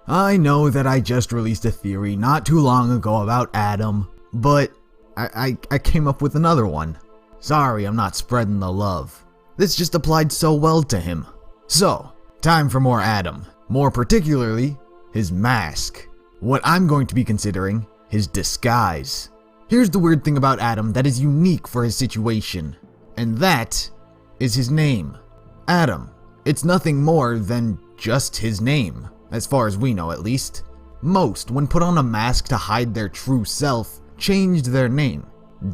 I know that I just released a theory not too long ago about Adam, but I came up with another one. Sorry, I'm not spreading the love. This just applied so well to him. So, time for more Adam. More particularly, his mask. What I'm going to be considering, his disguise. Here's the weird thing about Adam that is unique for his situation, and that is his name. Adam. It's nothing more than just his name, as far as we know at least. Most, when put on a mask to hide their true self, changed their name.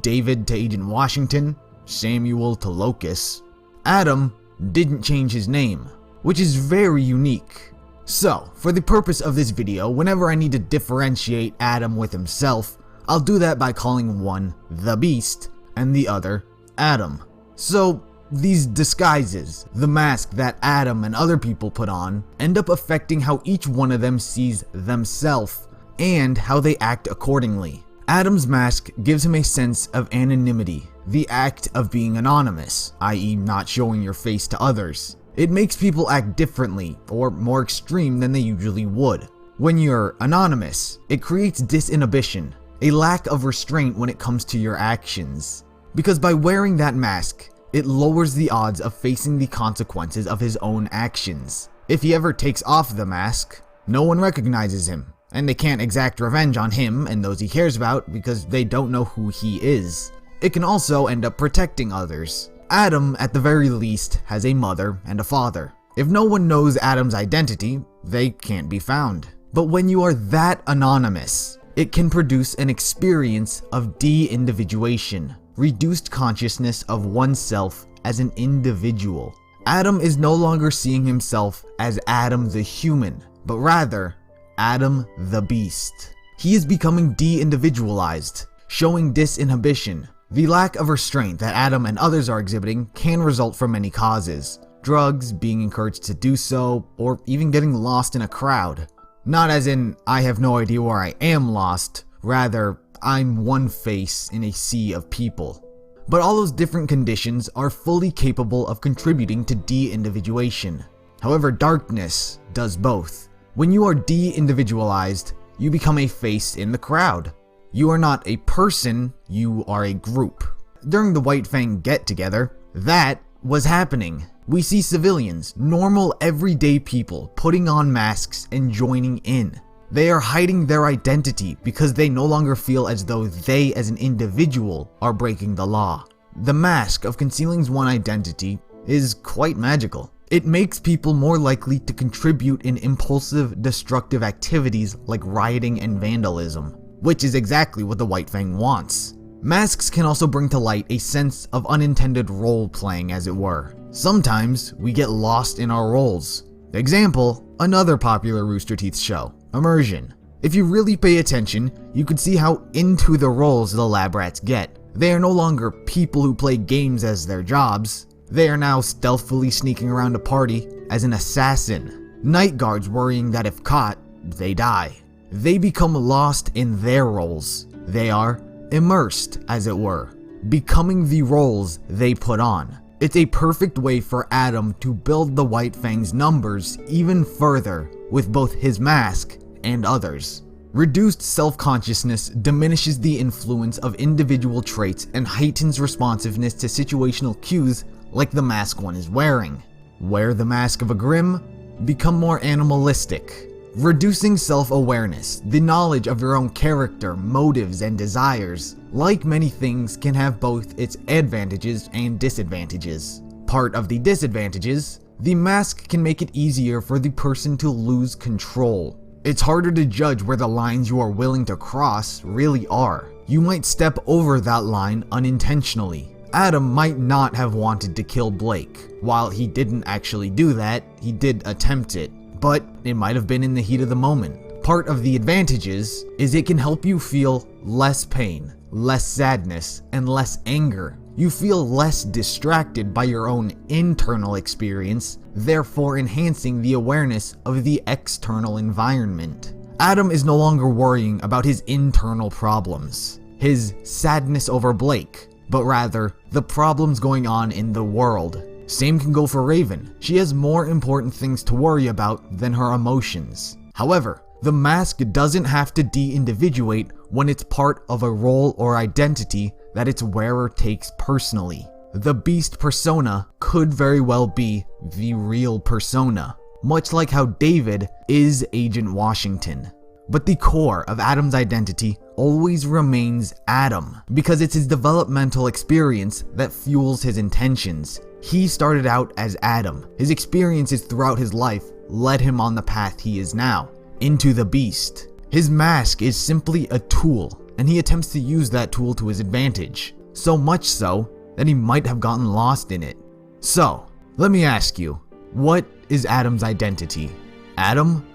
David to Agent Washington, Samuel to Locus. Adam didn't change his name, which is very unique. So, for the purpose of this video, whenever I need to differentiate Adam with himself, I'll do that by calling one the Beast and the other Adam. So, these disguises, the mask that Adam and other people put on, end up affecting how each one of them sees themselves and how they act accordingly. Adam's mask gives him a sense of anonymity, the act of being anonymous, i.e. not showing your face to others. It makes people act differently or more extreme than they usually would. When you're anonymous, it creates disinhibition, a lack of restraint when it comes to your actions. Because by wearing that mask, it lowers the odds of facing the consequences of his own actions. If he ever takes off the mask, no one recognizes him, and they can't exact revenge on him and those he cares about because they don't know who he is. It can also end up protecting others. Adam, at the very least, has a mother and a father. If no one knows Adam's identity, they can't be found. But when you are that anonymous, it can produce an experience of de-individuation, reduced consciousness of oneself as an individual. Adam is no longer seeing himself as Adam the human, but rather Adam the Beast. He is becoming de-individualized, showing disinhibition. The lack of restraint that Adam and others are exhibiting can result from many causes. Drugs, being encouraged to do so, or even getting lost in a crowd. Not as in, I have no idea where I am lost, rather, I'm one face in a sea of people. But all those different conditions are fully capable of contributing to de-individuation. However, darkness does both. When you are de-individualized, you become a face in the crowd. You are not a person, you are a group. During the White Fang get-together, that was happening. We see civilians, normal everyday people, putting on masks and joining in. They are hiding their identity because they no longer feel as though they as an individual are breaking the law. The mask of concealing one's identity is quite magical. It makes people more likely to contribute in impulsive, destructive activities like rioting and vandalism, which is exactly what the White Fang wants. Masks can also bring to light a sense of unintended role-playing, as it were. Sometimes we get lost in our roles. Example, another popular Rooster Teeth show, Immersion. If you really pay attention, you could see how into the roles the lab rats get. They are no longer people who play games as their jobs. They are now stealthily sneaking around a party as an assassin. Night guards worrying that if caught, they die. They become lost in their roles. They are immersed, as it were, becoming the roles they put on. It's a perfect way for Adam to build the White Fang's numbers even further with both his mask and others. Reduced self-consciousness diminishes the influence of individual traits and heightens responsiveness to situational cues like the mask one is wearing. Wear the mask of a Grimm, become more animalistic. Reducing self-awareness, the knowledge of your own character, motives, and desires, like many things, can have both its advantages and disadvantages. Part of the disadvantages, the mask can make it easier for the person to lose control. It's harder to judge where the lines you are willing to cross really are. You might step over that line unintentionally. Adam might not have wanted to kill Blake. While he didn't actually do that, he did attempt it. But it might have been in the heat of the moment. Part of the advantages is it can help you feel less pain, less sadness, and less anger. You feel less distracted by your own internal experience, therefore enhancing the awareness of the external environment. Adam is no longer worrying about his internal problems, his sadness over Blake, but rather the problems going on in the world. Same can go for Raven. She has more important things to worry about than her emotions. However, the mask doesn't have to de-individuate when it's part of a role or identity that its wearer takes personally. The beast persona could very well be the real persona, much like how David is Agent Washington. But the core of Adam's identity always remains Adam, because it's his developmental experience that fuels his intentions. He started out as Adam. His experiences throughout his life led him on the path he is now, into the beast. His mask is simply a tool, and he attempts to use that tool to his advantage. So much so that he might have gotten lost in it. So, let me ask you, what is Adam's identity? Adam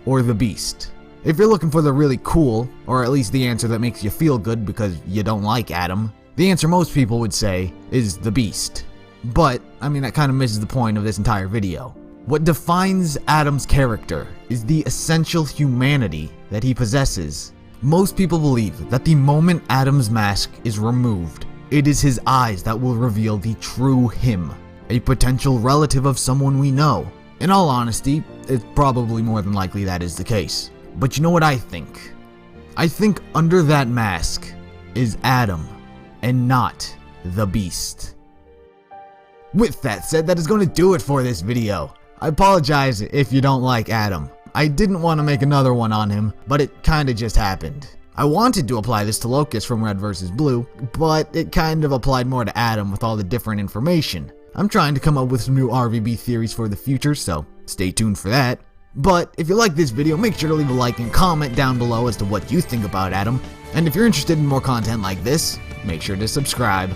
or the beast? If you're looking for the really cool, or at least the answer that makes you feel good because you don't like Adam, the answer most people would say is the beast. But, that kind of misses the point of this entire video. What defines Adam's character is the essential humanity that he possesses. Most people believe that the moment Adam's mask is removed, it is his eyes that will reveal the true him, a potential relative of someone we know. In all honesty, it's probably more than likely that is the case. But you know what I think? I think under that mask is Adam, and not the beast. With that said, that is going to do it for this video. I apologize if you don't like Adam. I didn't want to make another one on him, but it kinda just happened. I wanted to apply this to Locust from Red vs. Blue, but it kind of applied more to Adam with all the different information. I'm trying to come up with some new RWBY theories for the future, so stay tuned for that. But if you like this video, make sure to leave a like and comment down below as to what you think about Adam. And if you're interested in more content like this, make sure to subscribe.